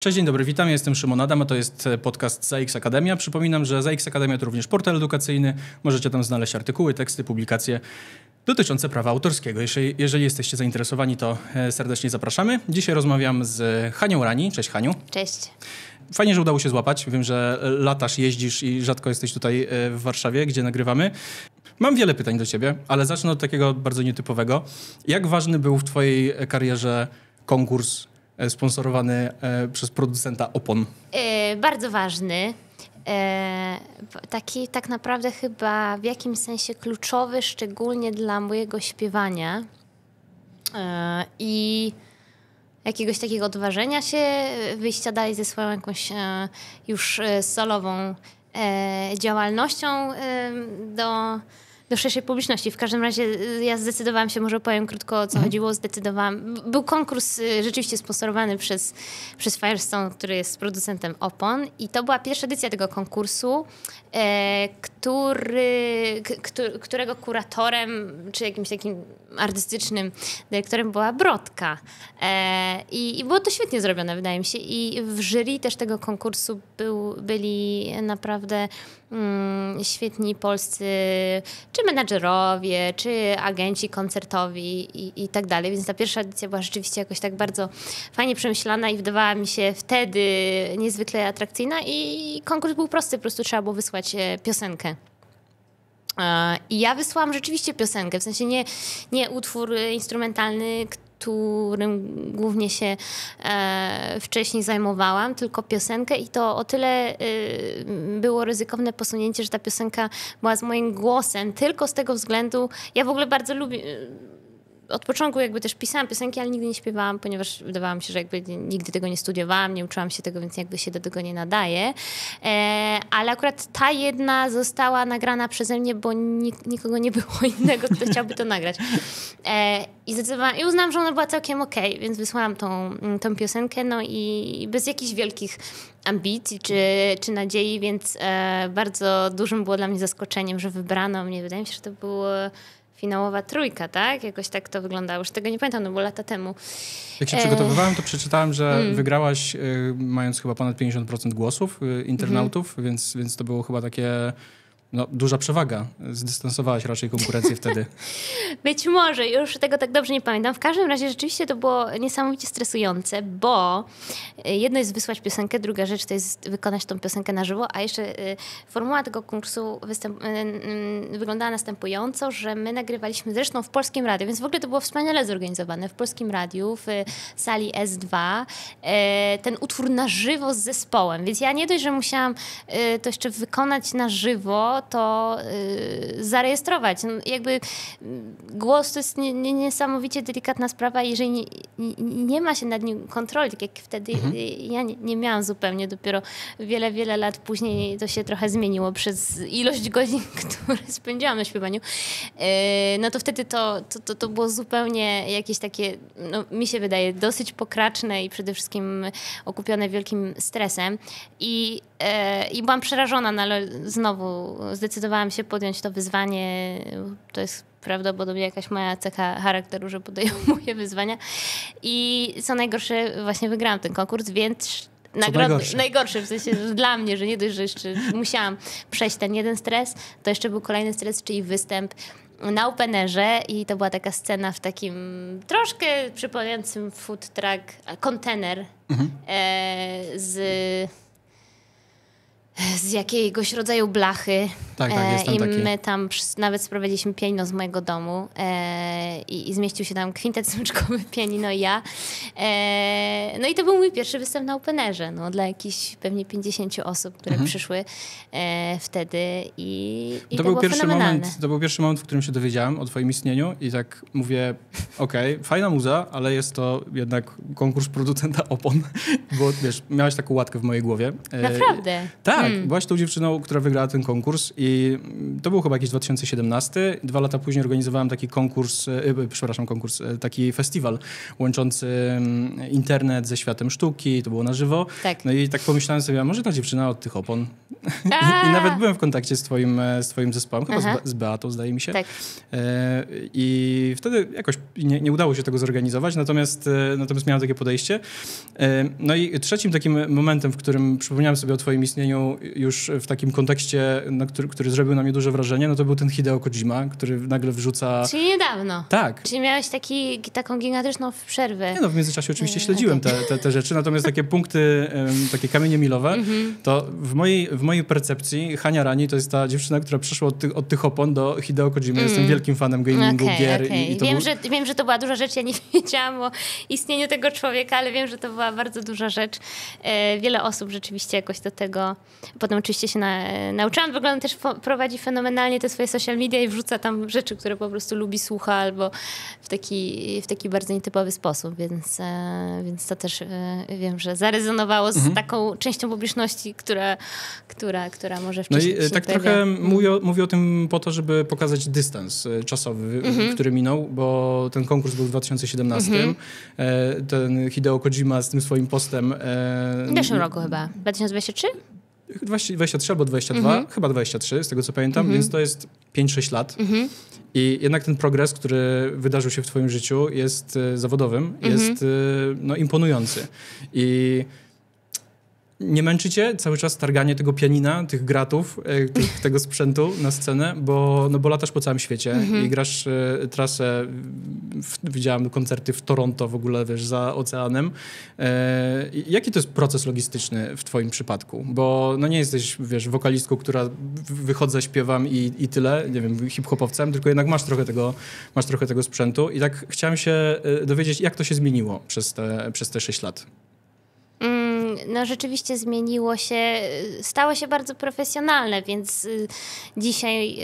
Cześć, dzień dobry, witam, ja jestem Szymon Adam, a to jest podcast ZAX Akademia. Przypominam, że ZAX Akademia to również portal edukacyjny. Możecie tam znaleźć artykuły, teksty, publikacje dotyczące prawa autorskiego. Jeżeli jesteście zainteresowani, to serdecznie zapraszamy. Dzisiaj rozmawiam z Hanią Rani. Cześć, Haniu. Cześć. Fajnie, że udało się złapać. Wiem, że latasz, jeździsz i rzadko jesteś tutaj w Warszawie, gdzie nagrywamy. Mam wiele pytań do ciebie, ale zacznę od takiego bardzo nietypowego. Jak ważny był w twojej karierze konkurs sponsorowany przez producenta opon? Bardzo ważny. Taki tak naprawdę chyba w jakimś sensie kluczowy, szczególnie dla mojego śpiewania i jakiegoś takiego odważenia się, wyjścia dalej ze swoją jakąś już solową działalnością do szerszej publiczności. W każdym razie ja zdecydowałam się, może opowiem krótko, o co chodziło. Był konkurs rzeczywiście sponsorowany przez Firestone, który jest producentem opon, i to była pierwsza edycja tego konkursu, którego kuratorem, czy jakimś takim artystycznym dyrektorem była Brodka. I było to świetnie zrobione, wydaje mi się. I w jury też tego konkursu byli naprawdę świetni polscy, czy menadżerowie, czy agenci koncertowi i tak dalej. Więc ta pierwsza edycja była rzeczywiście jakoś tak bardzo fajnie przemyślana i wydawała mi się wtedy niezwykle atrakcyjna, i konkurs był prosty, po prostu trzeba było wysłać piosenkę. I ja wysłałam rzeczywiście piosenkę, w sensie nie utwór instrumentalny, którym głównie się wcześniej zajmowałam, tylko piosenkę, i to o tyle było ryzykowne posunięcie, że ta piosenka była z moim głosem, tylko z tego względu, ja w ogóle bardzo lubię, od początku jakby też pisałam piosenki, ale nigdy nie śpiewałam, ponieważ wydawało mi się, że jakby nigdy tego nie studiowałam, nie uczyłam się tego, więc jakby się do tego nie nadaje. Ale akurat ta jedna została nagrana przeze mnie, bo nikogo nie było innego, kto chciałby to nagrać. I uznałam, że ona była całkiem okej, więc wysłałam tą piosenkę, no i bez jakichś wielkich ambicji czy nadziei, więc bardzo dużym było dla mnie zaskoczeniem, że wybrano mnie. Wydaje mi się, że to było finałowa trójka, tak? Jakoś tak to wyglądało. Już tego nie pamiętam, no było lata temu. Jak się przygotowywałem, to przeczytałem, że wygrałaś mając chyba ponad 50% głosów internautów, więc to było chyba takie duża przewaga. Zdystansowałaś raczej konkurencję wtedy. Być może, już tego tak dobrze nie pamiętam. W każdym razie rzeczywiście to było niesamowicie stresujące, bo jedno jest wysłać piosenkę, druga rzecz to jest wykonać tą piosenkę na żywo, a jeszcze formuła tego konkursu wyglądała następująco, że my nagrywaliśmy zresztą w Polskim Radiu, więc w ogóle to było wspaniale zorganizowane. W Polskim Radiu, w sali S2, ten utwór na żywo z zespołem, więc ja nie dość, że musiałam to jeszcze wykonać na żywo, to zarejestrować. No, jakby głos to jest niesamowicie delikatna sprawa, jeżeli nie ma się nad nim kontroli, tak jak wtedy ja nie miałam zupełnie, dopiero wiele lat później to się trochę zmieniło przez ilość godzin, które spędziłam na śpiewaniu. No to wtedy to było zupełnie jakieś takie, mi się wydaje, dosyć pokraczne i przede wszystkim okupione wielkim stresem. I byłam przerażona, no ale znowu zdecydowałam się podjąć to wyzwanie. To jest prawdopodobnie jakaś moja cecha charakteru, że podejmuję wyzwania. I co najgorsze, właśnie wygrałam ten konkurs, więc najgorsze w sensie dla mnie, że nie dość, że jeszcze musiałam przejść ten jeden stres, to jeszcze był kolejny stres, czyli występ na openerze, i to była taka scena w takim troszkę przypominającym food truck, kontener z jakiegoś rodzaju blachy. Tak, jest tam i taki. my tam nawet sprowadziliśmy pianino z mojego domu i zmieścił się tam kwintet smyczkowy, pianino i ja. No i to był mój pierwszy występ na openerze, dla jakichś pewnie 50 osób, które przyszły wtedy, i to było fenomenalne. To był pierwszy moment, w którym się dowiedziałem o twoim istnieniu, i tak mówię, okej, fajna muza, ale jest to jednak konkurs producenta opon, bo wiesz, miałaś taką łatkę w mojej głowie. Naprawdę? Tak, byłaś tą dziewczyną, która wygrała ten konkurs, i to był chyba jakiś 2017. 2 lata później organizowałem taki taki festiwal łączący internet ze światem sztuki, to było na żywo. Tak. No i tak pomyślałem sobie, a może ta dziewczyna od tych opon I nawet byłem w kontakcie z twoim zespołem, chyba z Beatą, zdaje mi się. Tak. I wtedy jakoś nie udało się tego zorganizować, natomiast miałem takie podejście. No i trzecim takim momentem, w którym przypomniałem sobie o twoim istnieniu już w takim kontekście, który zrobił na mnie duże wrażenie, no to był ten Hideo Kojima, który nagle wrzuca... Czyli niedawno. Tak. Czyli miałeś taką gigantyczną przerwę. Nie, no w międzyczasie oczywiście śledziłem te rzeczy, natomiast takie punkty, takie kamienie milowe, to w mojej percepcji Hania Rani to jest ta dziewczyna, która przeszła od tych opon do Hideo Kojima. Jestem wielkim fanem gamingu, gier. I to wiem, że to była duża rzecz. Ja nie wiedziałam o istnieniu tego człowieka, ale wiem, że to była bardzo duża rzecz. Wiele osób rzeczywiście jakoś do tego... Potem oczywiście się nauczyłam. W ogóle on też prowadzi fenomenalnie te swoje social media i wrzuca tam rzeczy, które po prostu lubi, słucha albo w taki bardzo nietypowy sposób, więc to też wiem, że zarezonowało z taką częścią publiczności, która może wcześniej No i tak pojawia. trochę mówię o tym po to, żeby pokazać dystans czasowy, który minął, bo ten konkurs był w 2017. Ten Hideo Kojima z tym swoim postem... W zeszłym roku chyba. 2023? 23 albo 22, chyba 23, z tego co pamiętam, więc to jest 5-6 lat. I jednak ten progres, który wydarzył się w twoim życiu, jest zawodowym, jest imponujący. I nie męczycie cały czas targanie tego pianina, tych gratów, tego sprzętu na scenę, bo latasz po całym świecie i grasz trasę, widziałem koncerty w Toronto w ogóle, wiesz, za oceanem. Jaki to jest proces logistyczny w twoim przypadku? Bo no nie jesteś, wiesz, wokalistką, która wychodzę, śpiewam i tyle, nie wiem, hip-hopowcem, tylko jednak masz trochę tego sprzętu i tak chciałem się dowiedzieć, jak to się zmieniło przez te 6 lat. No rzeczywiście zmieniło się, stało się bardzo profesjonalne, więc dzisiaj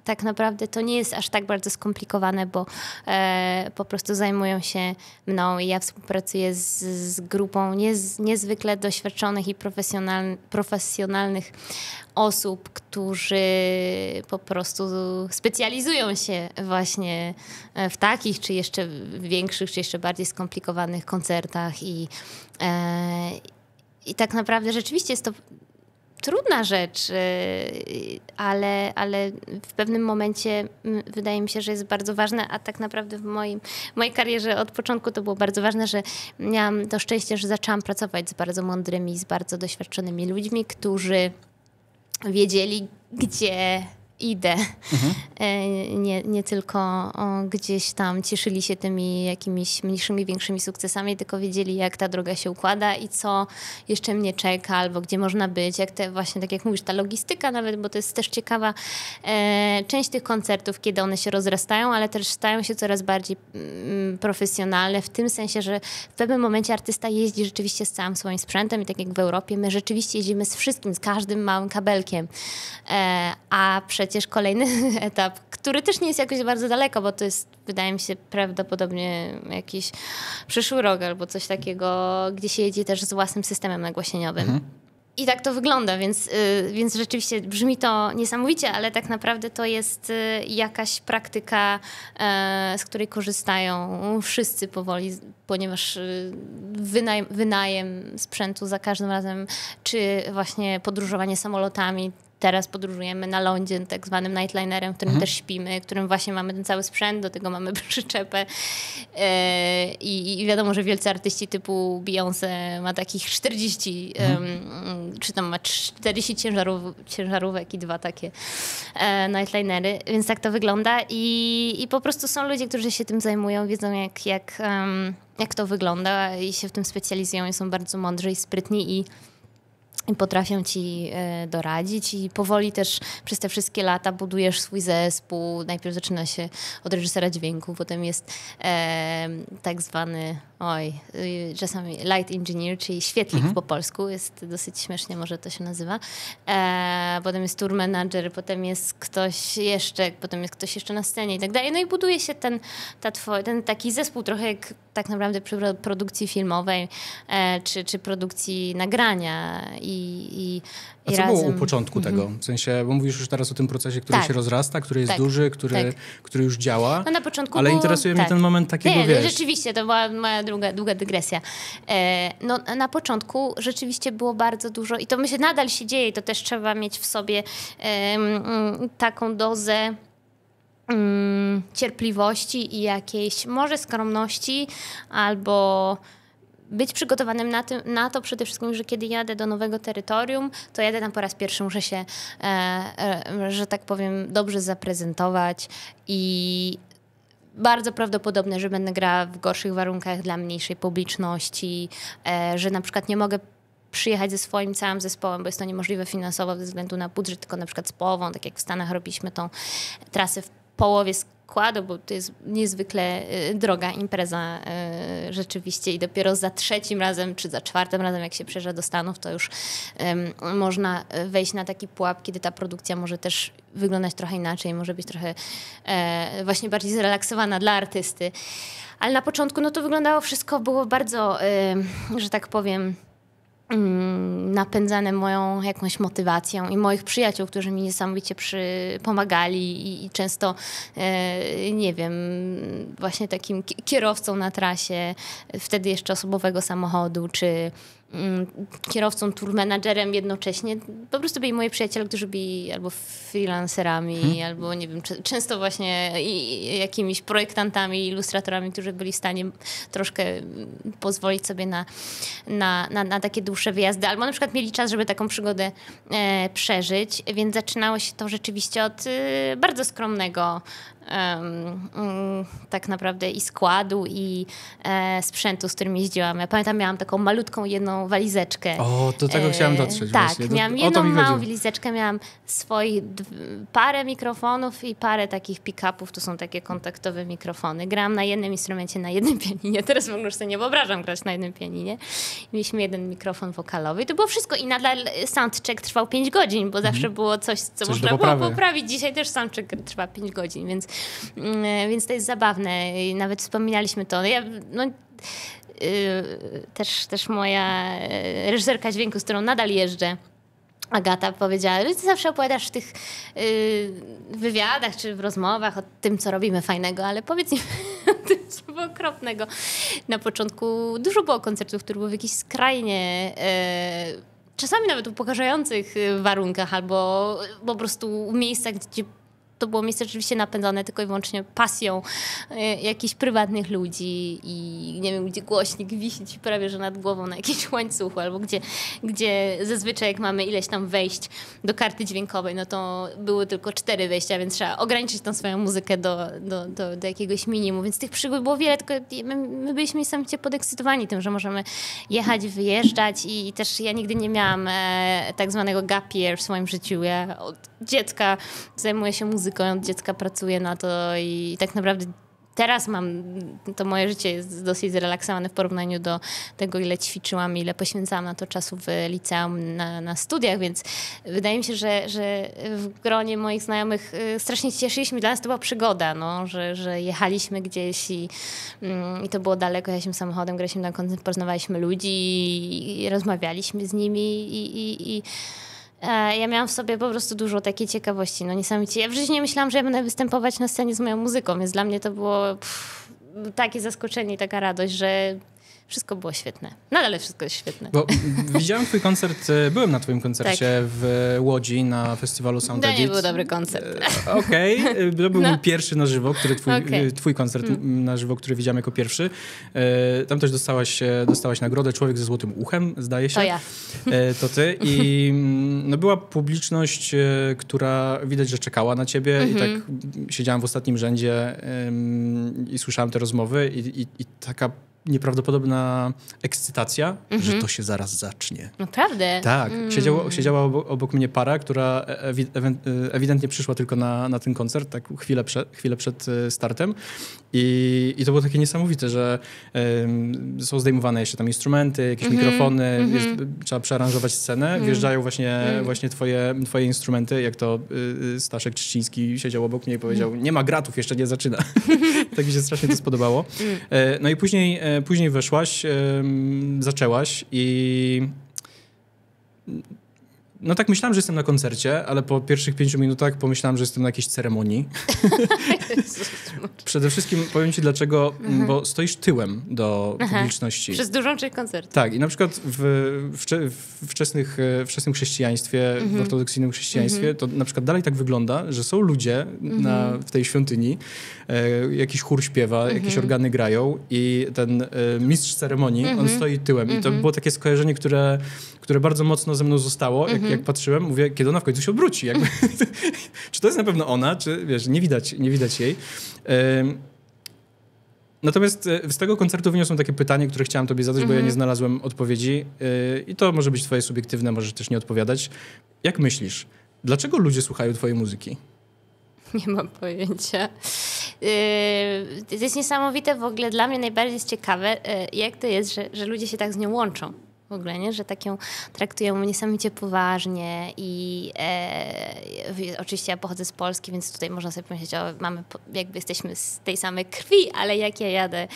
tak naprawdę to nie jest aż tak bardzo skomplikowane, bo po prostu zajmują się mną i ja współpracuję z grupą niezwykle doświadczonych i profesjonalnych osób, którzy po prostu specjalizują się właśnie w takich, czy jeszcze większych, czy jeszcze bardziej skomplikowanych koncertach i tak naprawdę rzeczywiście jest to trudna rzecz, ale w pewnym momencie wydaje mi się, że jest bardzo ważne, a tak naprawdę w mojej karierze od początku to było bardzo ważne, że miałam to szczęście, że zaczęłam pracować z bardzo mądrymi, z bardzo doświadczonymi ludźmi, którzy wiedzieli, gdzie idę. Nie tylko gdzieś tam cieszyli się tymi jakimiś mniejszymi, większymi sukcesami, tylko wiedzieli, jak ta droga się układa i co jeszcze mnie czeka, albo gdzie można być, jak te właśnie, tak jak mówisz, ta logistyka nawet, bo to jest też ciekawa część tych koncertów, kiedy one się rozrastają, ale też stają się coraz bardziej profesjonalne, w tym sensie, że w pewnym momencie artysta jeździ rzeczywiście z całym swoim sprzętem i tak jak w Europie, my rzeczywiście jeździmy z wszystkim, z każdym małym kabelkiem, a przecież kolejny etap, który też nie jest jakoś bardzo daleko, bo to jest, wydaje mi się, prawdopodobnie jakiś przyszły rok albo coś takiego, gdzie się jedzie też z własnym systemem nagłośnieniowym. I tak to wygląda, więc rzeczywiście brzmi to niesamowicie, ale tak naprawdę to jest jakaś praktyka, z której korzystają wszyscy powoli, ponieważ wynajem sprzętu za każdym razem, czy właśnie podróżowanie samolotami. Teraz podróżujemy na lądzie, tak zwanym nightlinerem, w którym też śpimy, w którym właśnie mamy ten cały sprzęt, do tego mamy przyczepę. I wiadomo, że wielcy artyści typu Beyoncé ma takich 40, czy tam ma 40 ciężarówek i 2 takie nightlinery, więc tak to wygląda. I po prostu są ludzie, którzy się tym zajmują, wiedzą jak to wygląda i się w tym specjalizują i są bardzo mądrzy i sprytni i potrafią ci doradzić i powoli też przez te wszystkie lata budujesz swój zespół. Najpierw zaczyna się od reżysera dźwięku, potem jest tak zwany, czasami light engineer, czyli świetlik po polsku, jest dosyć śmiesznie, może to się nazywa. Potem jest tour manager, potem jest ktoś jeszcze na scenie i tak dalej. No i buduje się ten taki zespół trochę jak tak naprawdę przy produkcji filmowej czy produkcji nagrania A co było u początku tego? W sensie, bo mówisz już teraz o tym procesie, który się rozrasta, który jest duży, który już działa, no na początku ale interesuje mnie ten moment takiego, wiesz... Rzeczywiście, to była moja długa dygresja. No na początku rzeczywiście było bardzo dużo i to myślę nadal się dzieje, to też trzeba mieć w sobie taką dozę cierpliwości i jakiejś może skromności albo być przygotowanym na to przede wszystkim, że kiedy jadę do nowego terytorium, to jadę tam po raz pierwszy, muszę się, że tak powiem, dobrze zaprezentować i bardzo prawdopodobne, że będę grała w gorszych warunkach dla mniejszej publiczności, że na przykład nie mogę przyjechać ze swoim całym zespołem, bo jest to niemożliwe finansowo ze względu na budżet, tylko na przykład z połową, tak jak w Stanach robiliśmy tą trasę w połowie składu, bo to jest niezwykle droga impreza rzeczywiście i dopiero za trzecim razem czy za czwartym razem, jak się przyjeżdża do Stanów, to już można wejść na taki pułap, kiedy ta produkcja może też wyglądać trochę inaczej, może być trochę właśnie bardziej zrelaksowana dla artysty. Ale na początku no to wyglądało wszystko, było bardzo, że tak powiem, napędzane moją jakąś motywacją i moich przyjaciół, którzy mi niesamowicie pomagali i często, nie wiem, właśnie takim kierowcą na trasie, wtedy jeszcze osobowego samochodu, czy kierowcą, tour managerem jednocześnie. Po prostu byli moi przyjaciele, którzy byli albo freelancerami, albo nie wiem, często właśnie jakimiś projektantami, ilustratorami, którzy byli w stanie troszkę pozwolić sobie na takie dłuższe wyjazdy, albo na przykład mieli czas, żeby taką przygodę przeżyć, więc zaczynało się to rzeczywiście od bardzo skromnego tak naprawdę i składu, i sprzętu, z którym jeździłam. Ja pamiętam, miałam taką malutką jedną walizeczkę. O, do tego chciałam dotrzeć. Tak, właśnie. miałam jedną małą walizeczkę, miałam swoich parę mikrofonów i parę takich pick-upów, to są takie kontaktowe mikrofony. Grałam na jednym instrumencie, na jednym pianinie. Teraz w ogóle sobie nie wyobrażam grać na jednym pianinie. Mieliśmy jeden mikrofon wokalowy i to było wszystko. I nadal soundcheck trwał 5 godzin, bo zawsze było coś można było poprawić. Dzisiaj też soundcheck trwa 5 godzin, więc to jest zabawne. I nawet wspominaliśmy to. Też moja reżyserka dźwięku, z którą nadal jeżdżę, Agata, powiedziała, że ty zawsze opowiadasz w tych wywiadach czy w rozmowach o tym, co robimy fajnego, ale powiedz mi o tym, co było okropnego. Na początku dużo było koncertów, które były w jakichś skrajnie czasami nawet upokarzających warunkach albo po prostu w miejscach, gdzie to było miejsce rzeczywiście napędzone tylko i wyłącznie pasją jakichś prywatnych ludzi i nie wiem, gdzie głośnik wisi ci prawie że nad głową na jakimś łańcuchu, albo gdzie zazwyczaj jak mamy ileś tam wejść do karty dźwiękowej, no to były tylko 4 wejścia, więc trzeba ograniczyć tą swoją muzykę do jakiegoś minimum, więc tych przygód było wiele, tylko my byliśmy niesamowicie podekscytowani tym, że możemy jechać, wyjeżdżać i też ja nigdy nie miałam tak zwanego gap year w swoim życiu. Ja od dziecka zajmuję się muzyką, od dziecka pracuję na to i tak naprawdę teraz to moje życie jest dosyć zrelaksowane w porównaniu do tego, ile ćwiczyłam, ile poświęcałam na to czasu w liceum, na studiach, więc wydaje mi się, że w gronie moich znajomych strasznie się cieszyliśmy. Dla nas to była przygoda, no, że jechaliśmy gdzieś i to było daleko, jechaliśmy samochodem, graliśmy na koncert, poznawaliśmy ludzi i rozmawialiśmy z nimi i ja miałam w sobie po prostu dużo takiej ciekawości. No niesamowicie. Ja w życiu nie myślałam, że ja będę występować na scenie z moją muzyką, więc dla mnie to było takie zaskoczenie i taka radość, że wszystko było świetne. Nadal wszystko jest świetne. Bo widziałem twój koncert, byłem na twoim koncercie w Łodzi na festiwalu Sound Edit. To nie był dobry koncert. Okej, to był mój pierwszy na żywo, twój koncert na żywo, który widziałem jako pierwszy. Tam też dostałaś nagrodę Człowiek ze złotym uchem, zdaje się. To ja. To ty. I no, była publiczność, która widać, że czekała na ciebie i tak siedziałem w ostatnim rzędzie i słyszałem te rozmowy i taka nieprawdopodobna ekscytacja, że to się zaraz zacznie. Naprawdę? Tak. Siedziała obok mnie para, która ewidentnie przyszła tylko na ten koncert, tak chwilę przed startem. I to było takie niesamowite, że są zdejmowane jeszcze tam instrumenty, jakieś mikrofony, trzeba przearanżować scenę, wjeżdżają właśnie twoje instrumenty, jak to Staszek Trzciński siedział obok mnie i powiedział, nie ma gratów, jeszcze nie zaczyna. Tak mi się strasznie to spodobało. No i później weszłaś, zaczęłaś i no tak myślałem, że jestem na koncercie, ale po pierwszych 5 minutach pomyślałem, że jestem na jakiejś ceremonii. Przede wszystkim powiem ci dlaczego, bo stoisz tyłem do publiczności. Przez dużą część koncertu. Tak, i na przykład w wczesnym chrześcijaństwie, w ortodoksyjnym chrześcijaństwie, to na przykład dalej tak wygląda, że są ludzie w tej świątyni, jakiś chór śpiewa, jakieś organy grają i ten mistrz ceremonii, on stoi tyłem. I to było takie skojarzenie, które bardzo mocno ze mną zostało. Jak patrzyłem, mówię, kiedy ona w końcu się odwróci. Jakby, czy to jest na pewno ona, czy wiesz, nie widać jej. Natomiast z tego koncertu wyniosłem takie pytanie, które chciałem tobie zadać, bo ja nie znalazłem odpowiedzi. I to może być twoje subiektywne, możesz też nie odpowiadać. Jak myślisz, dlaczego ludzie słuchają twojej muzyki? Nie mam pojęcia. To jest niesamowite w ogóle. Dla mnie najbardziej jest ciekawe, jak to jest, że ludzie się tak z nią łączą. W ogóle, nie? Że tak ją traktują niesamowicie poważnie i oczywiście ja pochodzę z Polski, więc tutaj można sobie pomyśleć, jakby jesteśmy z tej samej krwi, ale jak ja jadę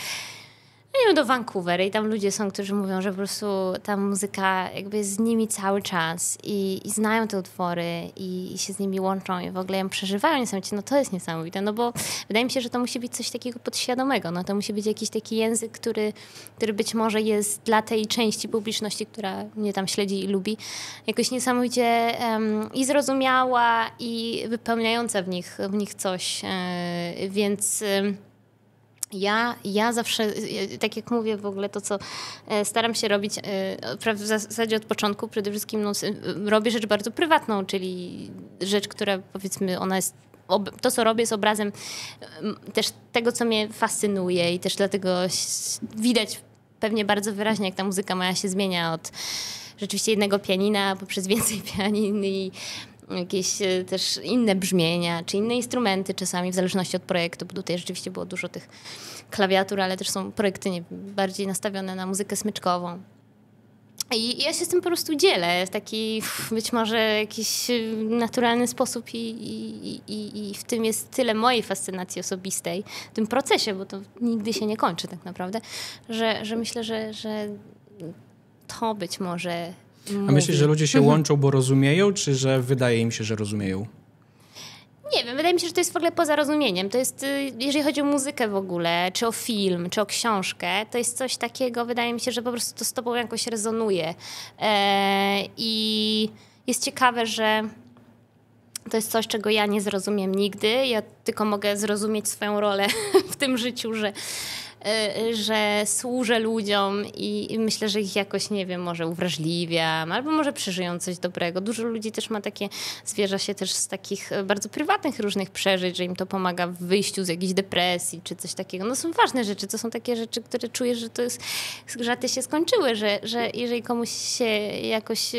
nie wiem, do Vancouver i tam ludzie są, którzy mówią, że po prostu ta muzyka jakby jest z nimi cały czas i znają te utwory i się z nimi łączą i w ogóle ją przeżywają niesamowicie, no to jest niesamowite, no bo wydaje mi się, że to musi być coś takiego podświadomego, no to musi być jakiś taki język, który być może jest dla tej części publiczności, która mnie tam śledzi i lubi, jakoś niesamowicie i zrozumiała i wypełniająca w nich coś, więc... Ja zawsze, tak jak mówię w ogóle, to co staram się robić w zasadzie od początku, przede wszystkim robię rzecz bardzo prywatną, czyli rzecz, która powiedzmy ona jest, to co robię jest obrazem też tego, co mnie fascynuje i też dlatego widać pewnie bardzo wyraźnie, jak ta muzyka moja się zmienia od rzeczywiście jednego pianina poprzez więcej pianin i jakieś też inne brzmienia, czy inne instrumenty czasami, w zależności od projektu, bo tutaj rzeczywiście było dużo tych klawiatur, ale też są projekty bardziej nastawione na muzykę smyczkową. I ja się z tym po prostu dzielę w taki być może jakiś naturalny sposób i w tym jest tyle mojej fascynacji osobistej, w tym procesie, bo to nigdy się nie kończy tak naprawdę, że myślę, że to być może... A myślisz, że ludzie się łączą, bo rozumieją, czy że wydaje im się, że rozumieją? Nie wiem, wydaje mi się, że to jest w ogóle poza rozumieniem. To jest, jeżeli chodzi o muzykę w ogóle, czy o film, czy o książkę, to jest coś takiego, wydaje mi się, że po prostu to z tobą jakoś rezonuje. I jest ciekawe, że to jest coś, czego ja nie zrozumiem nigdy. Ja tylko mogę zrozumieć swoją rolę w tym życiu, że służę ludziom i myślę, że ich jakoś, nie wiem, może uwrażliwiam, albo może przeżyją coś dobrego. Dużo ludzi też ma takie, zwierza się też z takich bardzo prywatnych różnych przeżyć, że im to pomaga w wyjściu z jakiejś depresji, czy coś takiego. No są ważne rzeczy, to są takie rzeczy, które czujesz, że to jest, że te się skończyły, że jeżeli komuś się jakoś,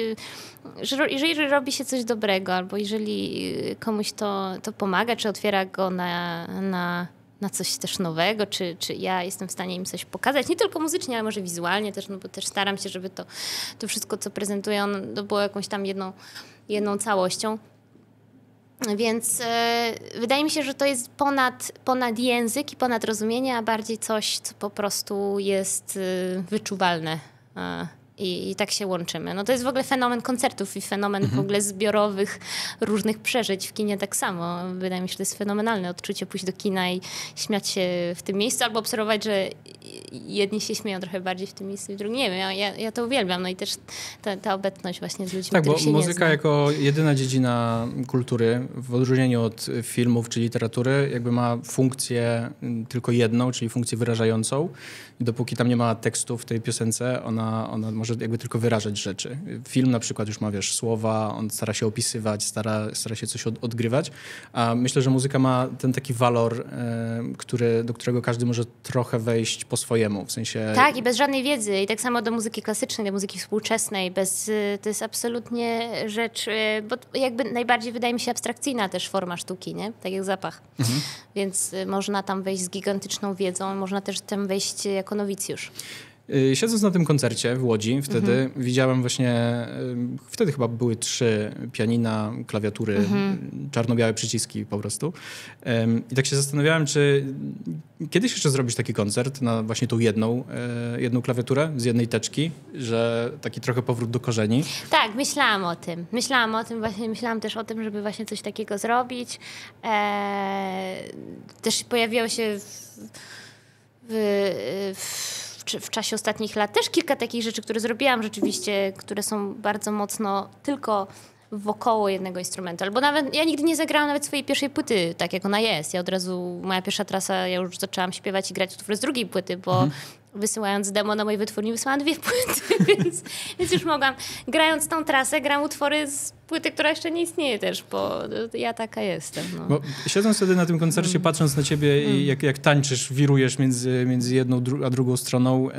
że jeżeli robi się coś dobrego, albo jeżeli komuś to pomaga, czy otwiera go na coś też nowego, czy ja jestem w stanie im coś pokazać, nie tylko muzycznie, ale może wizualnie też, no bo też staram się, żeby to wszystko, co prezentuję, to było jakąś tam jedną całością. Więc wydaje mi się, że to jest ponad język i ponad rozumienie, a bardziej coś, co po prostu jest wyczuwalne. I tak się łączymy. No to jest w ogóle fenomen koncertów i fenomen w ogóle zbiorowych różnych przeżyć. W kinie tak samo. Wydaje mi się, że to jest fenomenalne odczucie pójść do kina i śmiać się w tym miejscu albo obserwować, że jedni się śmieją trochę bardziej w tym miejscu, drugi nie wiem. Ja to uwielbiam. No i też ta obecność właśnie z ludźmi, tak, których się bo nie muzyka zna. jako jedyna dziedzina kultury, w odróżnieniu od filmów czy literatury, jakby ma funkcję tylko jedną, czyli funkcję wyrażającą. I dopóki tam nie ma tekstu w tej piosence, ona może może jakby tylko wyrażać rzeczy. Film na przykład już ma, wiesz, słowa, on stara się opisywać, stara się coś odgrywać, a myślę, że muzyka ma ten taki walor, do którego każdy może trochę wejść po swojemu, w sensie... Tak, i bez żadnej wiedzy. I tak samo do muzyki klasycznej, do muzyki współczesnej. To jest absolutnie rzecz, bo jakby najbardziej wydaje mi się abstrakcyjna też forma sztuki, nie? Tak jak zapach. Więc można tam wejść z gigantyczną wiedzą, można też tam wejść jako nowicjusz. Siedząc na tym koncercie w Łodzi wtedy, widziałem właśnie, wtedy chyba były 3 pianina, klawiatury, czarno-białe przyciski po prostu. I tak się zastanawiałem, czy kiedyś jeszcze zrobisz taki koncert na właśnie tą jedną klawiaturę z jednej teczki, że taki trochę powrót do korzeni. Tak, myślałam o tym, właśnie myślałam też o tym, żeby właśnie coś takiego zrobić. Też pojawiło się w czasie ostatnich lat też kilka takich rzeczy, które zrobiłam rzeczywiście, które są bardzo mocno tylko wokoło jednego instrumentu. Albo nawet, ja nigdy nie zagrałam nawet swojej pierwszej płyty, tak jak ona jest. Ja od razu, moja pierwsza trasa, ja już zaczęłam śpiewać i grać utwory z drugiej płyty, bo wysyłając demo na mojej wytwórni wysłałam 2 płyty, więc już mogłam, grając tą trasę, gram utwory z płyty, która jeszcze nie istnieje też, bo ja taka jestem. No. Bo siedząc wtedy na tym koncercie, patrząc na ciebie i jak tańczysz, wirujesz między jedną a drugą stroną,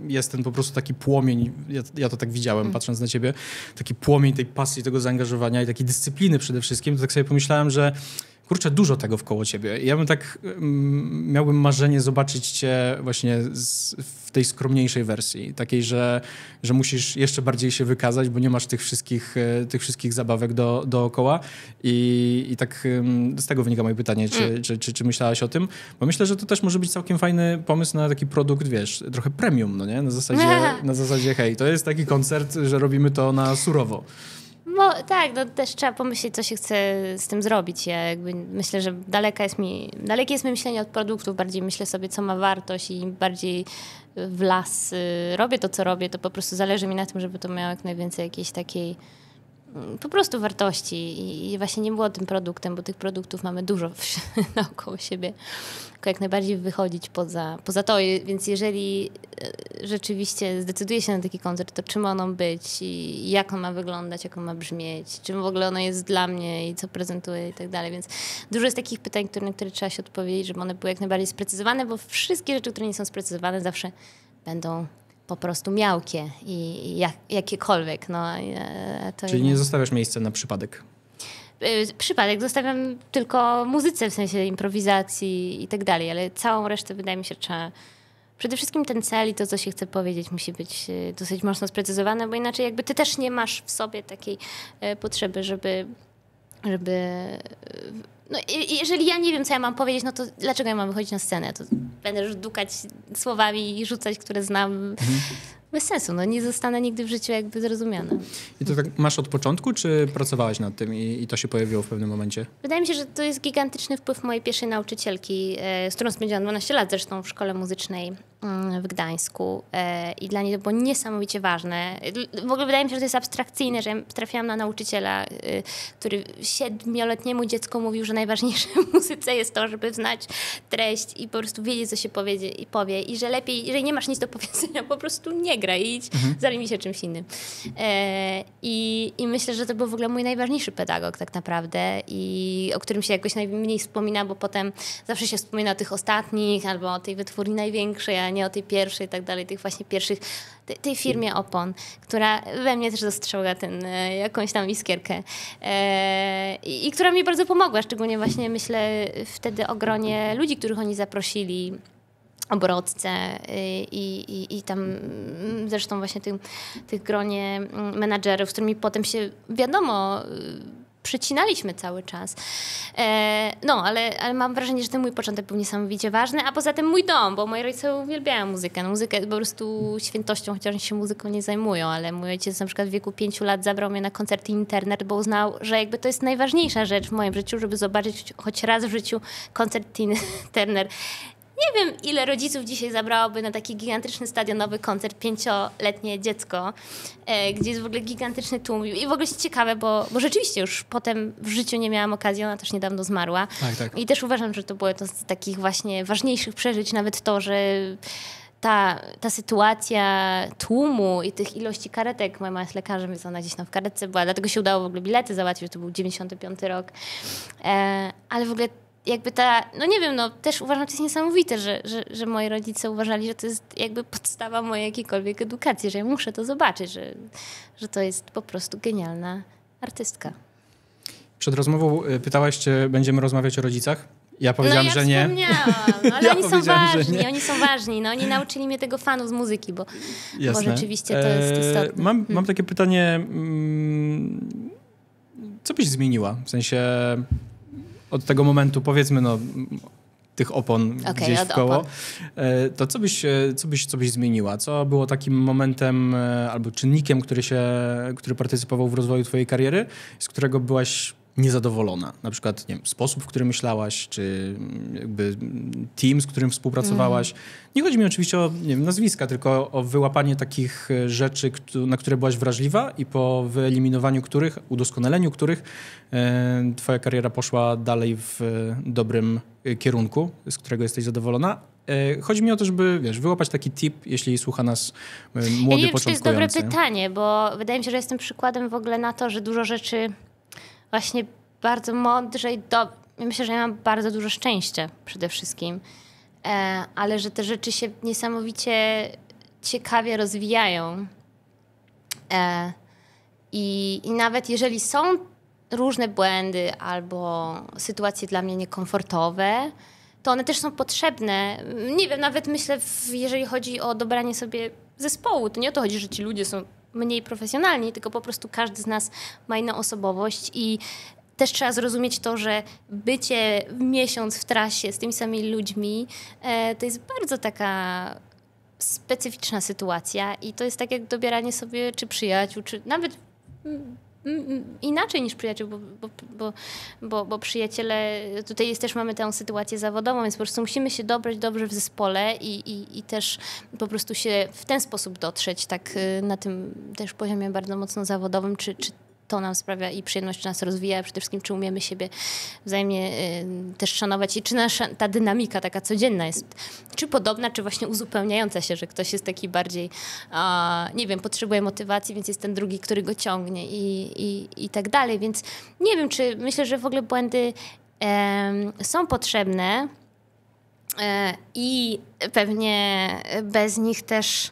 jest ten po prostu taki płomień, ja to tak widziałem, patrząc na ciebie, taki płomień tej pasji, tego zaangażowania i takiej dyscypliny przede wszystkim, to tak sobie pomyślałem, że kurczę, dużo tego wkoło ciebie. Ja bym tak, miałbym marzenie zobaczyć cię właśnie w tej skromniejszej wersji. Takiej, że musisz jeszcze bardziej się wykazać, bo nie masz tych wszystkich zabawek dookoła. I tak z tego wynika moje pytanie, czy myślałaś o tym? Bo myślę, że to też może być całkiem fajny pomysł na taki produkt, wiesz, trochę premium, no nie? Na zasadzie hej, to jest taki koncert, że robimy to na surowo. No tak, no też trzeba pomyśleć, co się chce z tym zrobić. Ja jakby myślę, że dalekie jest mi myślenie od produktów, bardziej myślę sobie, co ma wartość i bardziej w las robię to, co robię, to po prostu zależy mi na tym, żeby to miało jak najwięcej jakiejś takiej po prostu wartości i właśnie nie było tym produktem, bo tych produktów mamy dużo naokoło siebie, tylko jak najbardziej wychodzić poza to, więc jeżeli rzeczywiście zdecyduje się na taki koncert, to czym on ma być i jak on ma wyglądać, jak on ma brzmieć, czym w ogóle ono jest dla mnie i co prezentuje i tak dalej, więc dużo jest takich pytań, na które trzeba się odpowiedzieć, żeby one były jak najbardziej sprecyzowane, bo wszystkie rzeczy, które nie są sprecyzowane, zawsze będą po prostu miałkie i jakiekolwiek. No, Czyli nie zostawiasz miejsca na przypadek? Przypadek zostawiam tylko muzyce, w sensie improwizacji i tak dalej, ale całą resztę wydaje mi się trzeba... Przede wszystkim ten cel i to, co się chce powiedzieć, musi być dosyć mocno sprecyzowane, bo inaczej jakby ty też nie masz w sobie takiej potrzeby, żeby no, jeżeli ja nie wiem, co ja mam powiedzieć, no to dlaczego ja mam wychodzić na scenę? To będę już dukać słowami i rzucać, które znam. Bez sensu, no nie zostanę nigdy w życiu jakby zrozumiana. I to tak masz od początku, czy pracowałaś nad tym i to się pojawiło w pewnym momencie? Wydaje mi się, że to jest gigantyczny wpływ mojej pierwszej nauczycielki, z którą spędziłam 12 lat zresztą w szkole muzycznej w Gdańsku i dla niej to było niesamowicie ważne. W ogóle wydaje mi się, że to jest abstrakcyjne, że ja trafiłam na nauczyciela, który 7-letniemu dziecku mówił, że najważniejsze w muzyce jest to, żeby znać treść i po prostu wiedzieć, co się powie i że lepiej, jeżeli nie masz nic do powiedzenia, po prostu nie graj i idź, zajmij się czymś innym. I myślę, że to był w ogóle mój najważniejszy pedagog tak naprawdę i o którym się jakoś najmniej wspomina, bo potem zawsze się wspomina o tych ostatnich albo o tej wytwórni największej, a nie o tej pierwszej i tak dalej, tych właśnie pierwszych, tej firmie opon, która we mnie też zastrzegła jakąś tam iskierkę i która mi bardzo pomogła, szczególnie właśnie myślę wtedy o gronie ludzi, których oni zaprosili, o Brodce i tam zresztą właśnie tych gronie menadżerów, z którymi potem się wiadomo przecinaliśmy cały czas. No, ale mam wrażenie, że ten mój początek był niesamowicie ważny, a poza tym mój dom, bo moi rodzice uwielbiają muzykę. No, muzykę po prostu świętością, chociaż się muzyką nie zajmują, ale mój ojciec na przykład w wieku 5 lat zabrał mnie na koncerty internet, bo uznał, że jakby to jest najważniejsza rzecz w moim życiu, żeby zobaczyć choć raz w życiu koncert Tiny Turner. Nie wiem, ile rodziców dzisiaj zabrałoby na taki gigantyczny stadionowy koncert 5-letnie dziecko, gdzie jest w ogóle gigantyczny tłum. I w ogóle jest ciekawe, bo rzeczywiście już potem w życiu nie miałam okazji, ona też niedawno zmarła. Tak. I też uważam, że to było to z takich właśnie ważniejszych przeżyć, nawet to, że ta sytuacja tłumu i tych ilości karetek, moja mama jest lekarzem, więc ona gdzieś tam w karetce była, dlatego się udało w ogóle bilety załatwić, to był 95 rok. Ale w ogóle jakby no nie wiem, no też uważam, że to jest niesamowite, że moi rodzice uważali, że to jest jakby podstawa mojej jakiejkolwiek edukacji, że ja muszę to zobaczyć, że to jest po prostu genialna artystka. Przed rozmową pytałaś, czy będziemy rozmawiać o rodzicach. Ja powiedziałam, że nie. No, ale oni są ważni. No, oni nauczyli mnie tego fanów z muzyki, bo rzeczywiście to jest istotne. Mam takie pytanie, co byś zmieniła? W sensie od tego momentu, powiedzmy, tych opon gdzieś w koło, opon. To co byś zmieniła? Co było takim momentem albo czynnikiem, który partycypował w rozwoju twojej kariery, z którego byłaś niezadowolona? Na przykład, nie wiem, sposób, w którym myślałaś, czy jakby team, z którym współpracowałaś. Nie chodzi mi oczywiście o, nie wiem, nazwiska, tylko o wyłapanie takich rzeczy, na które byłaś wrażliwa i po wyeliminowaniu których, udoskonaleniu których twoja kariera poszła dalej w dobrym kierunku, z którego jesteś zadowolona. Chodzi mi o to, żeby, wyłapać taki tip, jeśli słucha nas młody początkujący. Ja nie wiem, czy to jest dobre pytanie, bo wydaje mi się, że jestem przykładem w ogóle na to, że dużo rzeczy właśnie bardzo mądrze i myślę, że ja mam bardzo dużo szczęścia przede wszystkim, ale że te rzeczy się niesamowicie ciekawie rozwijają. I nawet jeżeli są różne błędy albo sytuacje dla mnie niekomfortowe, to one też są potrzebne. Nie wiem, nawet myślę, jeżeli chodzi o dobranie sobie zespołu, to nie o to chodzi, że ci ludzie są mniej profesjonalni, tylko po prostu każdy z nas ma inną osobowość i też trzeba zrozumieć to, że bycie miesiąc w trasie z tymi samymi ludźmi to jest bardzo taka specyficzna sytuacja i to jest tak jak dobieranie sobie czy przyjaciół, czy nawet inaczej niż przyjaciół, bo przyjaciele, tutaj też mamy tę sytuację zawodową, więc po prostu musimy się dobrać dobrze w zespole i też po prostu się w ten sposób dotrzeć, tak na tym też poziomie bardzo mocno zawodowym, czy to nam sprawia i przyjemność, czy nas rozwija, przede wszystkim czy umiemy siebie wzajemnie też szanować i czy nasza ta dynamika taka codzienna jest czy podobna, czy właśnie uzupełniająca się, że ktoś jest taki bardziej, nie wiem, potrzebuje motywacji, więc jest ten drugi, który go ciągnie i tak dalej, więc nie wiem, czy myślę, że w ogóle błędy są potrzebne i pewnie bez nich też.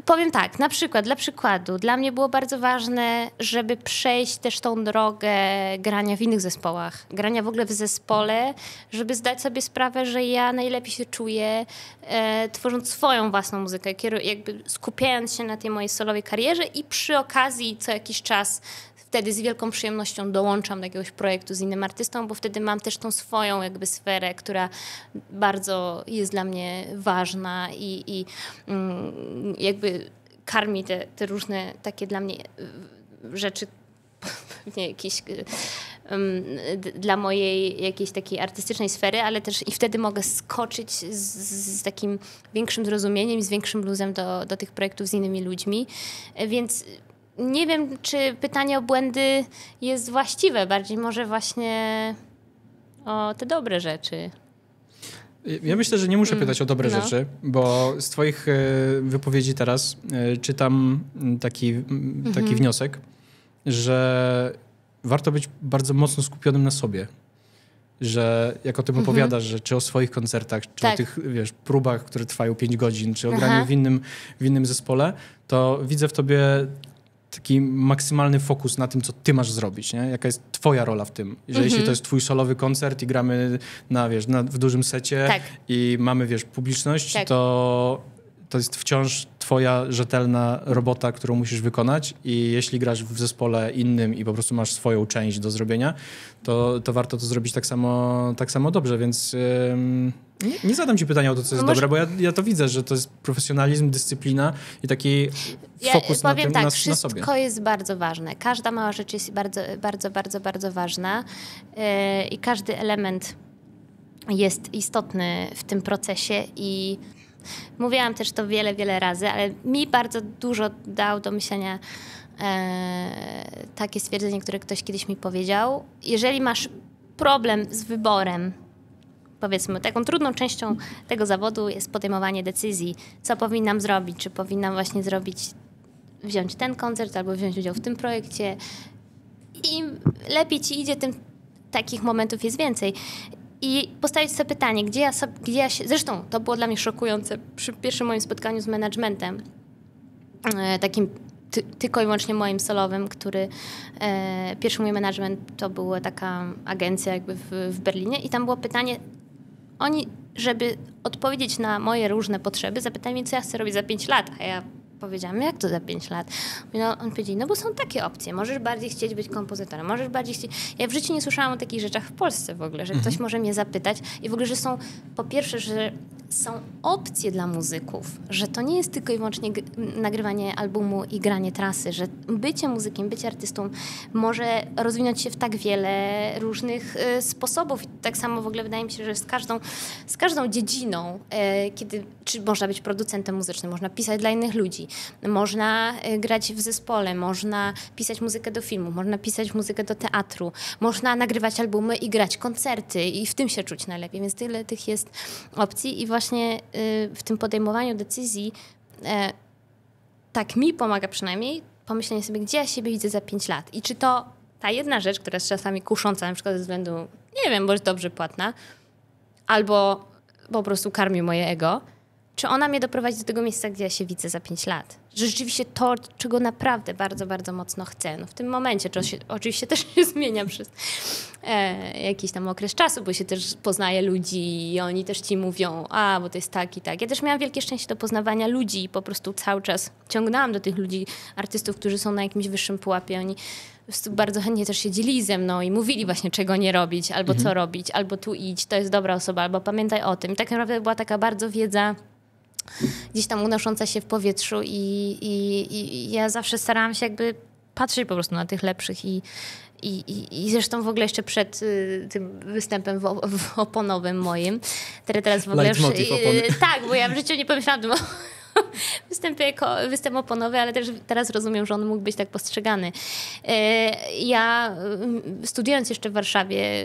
Powiem tak, na przykład, dla przykładu, dla mnie było bardzo ważne, żeby przejść też tą drogę grania w innych zespołach, grania w ogóle w zespole, żeby zdać sobie sprawę, że ja najlepiej się czuję tworząc swoją własną muzykę, jakby skupiając się na tej mojej solowej karierze i przy okazji co jakiś czas wtedy z wielką przyjemnością dołączam do jakiegoś projektu z innym artystą, bo wtedy mam też tą swoją jakby sferę, która bardzo jest dla mnie ważna i jakby karmi te różne takie dla mnie rzeczy, pewnie jakieś dla mojej jakiejś takiej artystycznej sfery, ale też i wtedy mogę skoczyć z takim większym zrozumieniem i z większym luzem do tych projektów z innymi ludźmi, więc nie wiem, czy pytanie o błędy jest właściwe. Bardziej może właśnie o te dobre rzeczy. Ja myślę, że nie muszę pytać o dobre rzeczy, bo z twoich wypowiedzi teraz czytam taki wniosek, że warto być bardzo mocno skupionym na sobie. Że jak o tym opowiadasz, że czy o swoich koncertach, czy o tych próbach, które trwają 5 godzin, czy o graniu w innym zespole, to widzę w tobie taki maksymalny fokus na tym, co ty masz zrobić, nie? Jaka jest twoja rola w tym. Że jeśli to jest twój solowy koncert i gramy w dużym secie i mamy, publiczność, to jest wciąż twoja rzetelna robota, którą musisz wykonać i jeśli grasz w zespole innym i po prostu masz swoją część do zrobienia, to warto to zrobić tak samo dobrze, więc nie zadam ci pytania o to, co jest dobre, bo ja to widzę, że to jest profesjonalizm, dyscyplina i taki fokus na tym, na sobie. Wszystko jest bardzo ważne. Każda mała rzecz jest bardzo, bardzo, bardzo, bardzo ważna i każdy element jest istotny w tym procesie i mówiłam też to wiele, wiele razy, ale mi bardzo dużo dał do myślenia takie stwierdzenie, które ktoś kiedyś mi powiedział. Jeżeli masz problem z wyborem powiedzmy, taką trudną częścią tego zawodu jest podejmowanie decyzji, co powinnam zrobić, czy powinnam właśnie wziąć ten koncert albo wziąć udział w tym projekcie. I lepiej ci idzie, tym takich momentów jest więcej. I postawić sobie pytanie, gdzie ja się... Zresztą to było dla mnie szokujące przy pierwszym moim spotkaniu z managementem, takim tylko i wyłącznie moim solowym, który... Pierwszy mój management to była taka agencja jakby w Berlinie i tam było pytanie, oni, żeby odpowiedzieć na moje różne potrzeby, zapytali mnie, co ja chcę robić za 5 lat, a ja powiedziałam, jak to za 5 lat? No, on powiedział, no bo są takie opcje. Możesz bardziej chcieć być kompozytorem, możesz bardziej chcieć... Ja w życiu nie słyszałam o takich rzeczach w Polsce w ogóle, że ktoś może mnie zapytać i w ogóle, że są, po pierwsze, że są opcje dla muzyków, że to nie jest tylko i wyłącznie nagrywanie albumu i granie trasy, że bycie muzykiem, bycie artystą może rozwinąć się w tak wiele różnych sposobów. I tak samo w ogóle wydaje mi się, że z każdą dziedziną, czy można być producentem muzycznym, można pisać dla innych ludzi, można grać w zespole, można pisać muzykę do filmu, można pisać muzykę do teatru, można nagrywać albumy i grać koncerty i w tym się czuć najlepiej, więc tyle tych jest opcji i właśnie w tym podejmowaniu decyzji tak mi pomaga przynajmniej pomyślenie sobie, gdzie ja siebie widzę za 5 lat i czy to ta jedna rzecz, która jest czasami kusząca, na przykład ze względu, nie wiem, bo jest dobrze płatna, albo po prostu karmi moje ego, czy ona mnie doprowadzi do tego miejsca, gdzie ja się widzę za 5 lat. Że rzeczywiście to, czego naprawdę bardzo, bardzo mocno chcę. No w tym momencie, to się, oczywiście też się zmienia przez jakiś tam okres czasu, bo się też poznaje ludzi i oni też ci mówią, bo to jest tak i tak. Ja też miałam wielkie szczęście do poznawania ludzi i po prostu cały czas ciągnęłam do tych ludzi, artystów, którzy są na jakimś wyższym pułapie. Oni bardzo chętnie też się dzielili ze mną i mówili właśnie, czego nie robić, albo co robić, albo tu idź, to jest dobra osoba, albo pamiętaj o tym. I tak naprawdę była taka bardzo wiedza gdzieś tam unosząca się w powietrzu i ja zawsze starałam się jakby patrzeć po prostu na tych lepszych i zresztą w ogóle jeszcze przed tym występem oponowym moim, teraz w ogóle tak, bo ja w życiu nie pomyślałam o tym występ oponowy, ale też teraz rozumiem, że on mógł być tak postrzegany. Ja studiując jeszcze w Warszawie,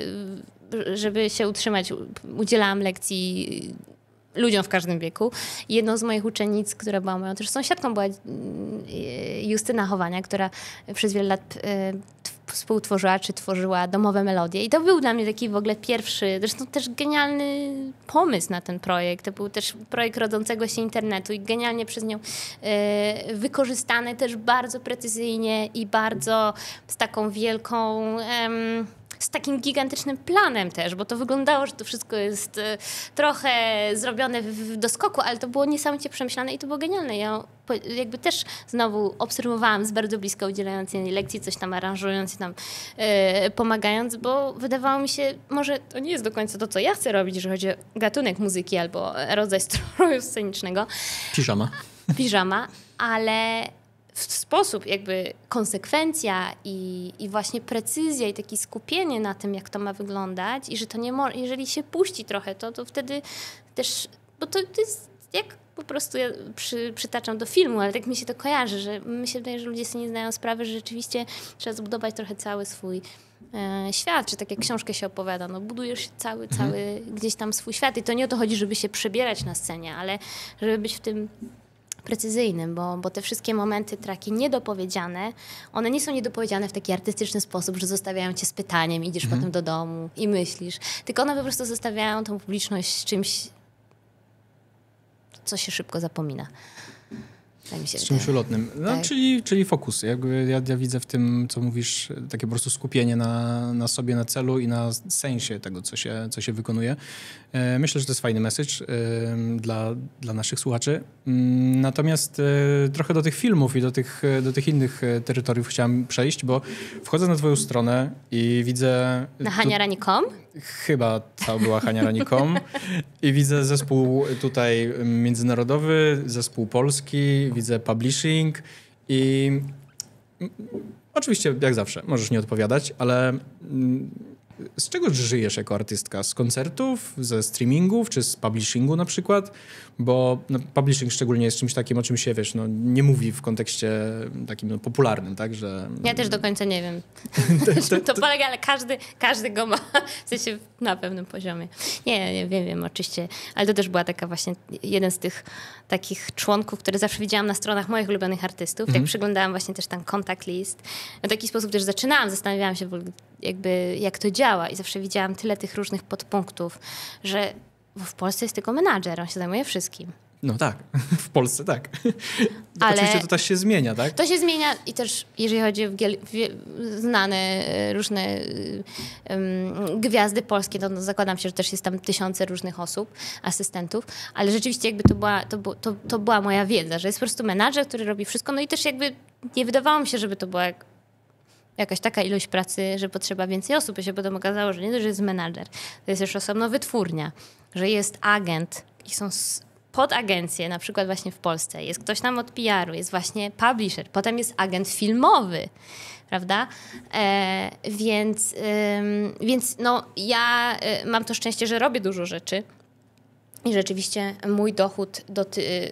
żeby się utrzymać, udzielałam lekcji ludziom w każdym wieku. Jedną z moich uczennic, która była moją też sąsiadką, była Justyna Chowania, która przez wiele lat współtworzyła czy tworzyła domowe melodie. I to był dla mnie taki w ogóle pierwszy, zresztą też genialny pomysł na ten projekt. To był też projekt rodzącego się internetu i genialnie przez nią wykorzystany też bardzo precyzyjnie i bardzo z taką wielką... z takim gigantycznym planem też, bo to wyglądało, że to wszystko jest trochę zrobione w doskoku, ale to było niesamowicie przemyślane i to było genialne. Ja jakby też znowu obserwowałam z bardzo bliska, udzielając jej lekcji, coś tam aranżując i tam pomagając, bo wydawało mi się, może to nie jest do końca to, co ja chcę robić, że chodzi o gatunek muzyki albo rodzaj stroju scenicznego. Piżama, ale w sposób jakby konsekwencja i właśnie precyzja i takie skupienie na tym, jak to ma wyglądać i że to nie jeżeli się puści trochę, to wtedy też, bo to jest jak po prostu ja przytaczam do filmu, ale tak mi się to kojarzy, że mi się wydaje, że ludzie sobie nie zdają sprawy, że rzeczywiście trzeba zbudować trochę cały swój świat, czy tak jak książkę się opowiada, no budujesz cały gdzieś tam swój świat i to nie o to chodzi, żeby się przebierać na scenie, ale żeby być w tym precyzyjnym, bo te wszystkie momenty, traki niedopowiedziane, one nie są niedopowiedziane w taki artystyczny sposób, że zostawiają cię z pytaniem, idziesz potem do domu i myślisz, tylko one po prostu zostawiają tą publiczność z czymś, co się szybko zapomina. Tak mi się z czymś ulotnym. No, tak. czyli fokus. Jakby ja widzę w tym, co mówisz, takie po prostu skupienie na sobie, na celu i na sensie tego, co się wykonuje. Myślę, że to jest fajny message dla naszych słuchaczy. Natomiast trochę do tych filmów i do tych innych terytoriów chciałem przejść, bo wchodzę na twoją stronę i widzę... Na haniarani.com? Chyba to była haniarani.com i widzę zespół tutaj międzynarodowy, zespół polski, widzę publishing i oczywiście jak zawsze możesz nie odpowiadać, ale z czego żyjesz jako artystka? Z koncertów, ze streamingów, czy z publishingu na przykład? Bo no, publishing szczególnie jest czymś takim, o czym się, wiesz, no, nie mówi w kontekście takim no, popularnym, tak? Że... Ja też do końca nie wiem. To polega, ale każdy go ma, w sensie na pewnym poziomie. Nie, wiem, oczywiście. Ale to też była taka właśnie jeden z tych takich członków, które zawsze widziałam na stronach moich ulubionych artystów. Jak przyglądałam właśnie też tam contact list. W taki sposób też zaczynałam, zastanawiałam się w ogóle jakby jak to działa i zawsze widziałam tyle tych różnych podpunktów, że w Polsce jest tylko menadżer, on się zajmuje wszystkim. No tak, w Polsce tak. Ale oczywiście to też się zmienia, tak? To się zmienia i też jeżeli chodzi o znane różne gwiazdy polskie, to zakładam się, że też jest tam tysiące różnych osób, asystentów, ale rzeczywiście jakby to była moja wiedza, że jest po prostu menadżer, który robi wszystko, no i też jakby nie wydawało mi się, żeby to była jakaś taka ilość pracy, że potrzeba więcej osób. Ja się potem okazało, że nie to, że jest menadżer, to jest też osobno wytwórnia, że jest agent i są podagencje, na przykład właśnie w Polsce. Jest ktoś tam od PR-u, jest właśnie publisher, potem jest agent filmowy, prawda? Więc no, ja mam to szczęście, że robię dużo rzeczy i rzeczywiście mój dochód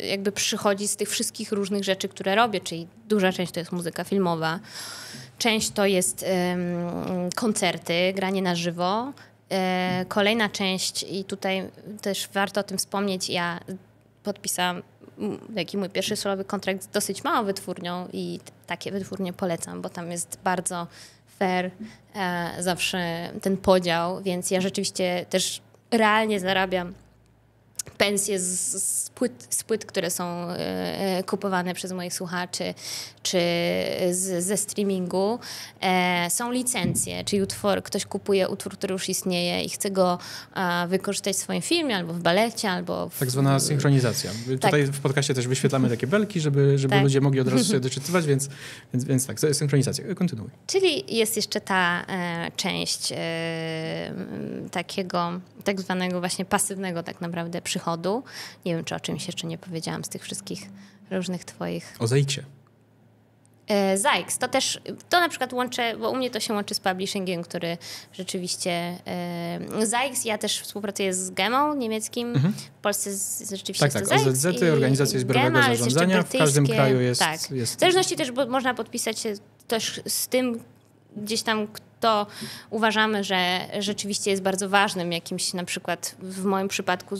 jakby przychodzi z tych wszystkich różnych rzeczy, które robię, czyli duża część to jest muzyka filmowa, część to jest koncerty, granie na żywo. Kolejna część, i tutaj też warto o tym wspomnieć, ja podpisałam taki mój pierwszy solowy kontrakt z dosyć małą wytwórnią i takie wytwórnie polecam, bo tam jest bardzo fair zawsze ten podział, więc ja rzeczywiście też realnie zarabiam pensje z płyt, które są kupowane przez moich słuchaczy, czy ze streamingu. Są licencje, czyli ktoś kupuje utwór, który już istnieje i chce go wykorzystać w swoim filmie, albo w balecie, albo tak zwana synchronizacja. Tak. Tutaj w podcaście też wyświetlamy takie belki, żeby tak. Ludzie mogli od razu sobie doczytywać, więc tak, synchronizacja. Kontynuuj. Czyli jest jeszcze ta część takiego tak zwanego właśnie pasywnego tak naprawdę przychodu. Nie wiem, czy o czymś jeszcze nie powiedziałam z tych wszystkich różnych twoich... O ZAIKS-ie. ZAIKS, to na przykład łączę, bo u mnie to się łączy z publishingiem, który rzeczywiście... ZAIKS, ja też współpracuję z GEMą niemieckim. W Polsce rzeczywiście jest to ZAIKS. OZZ, Organizacja Zbiorowego Zarządzania. W każdym kraju jest... Tak. W zależności też, bo można podpisać się też z tym, gdzieś tam, kto uważamy, że rzeczywiście jest bardzo ważnym jakimś, na przykład w moim przypadku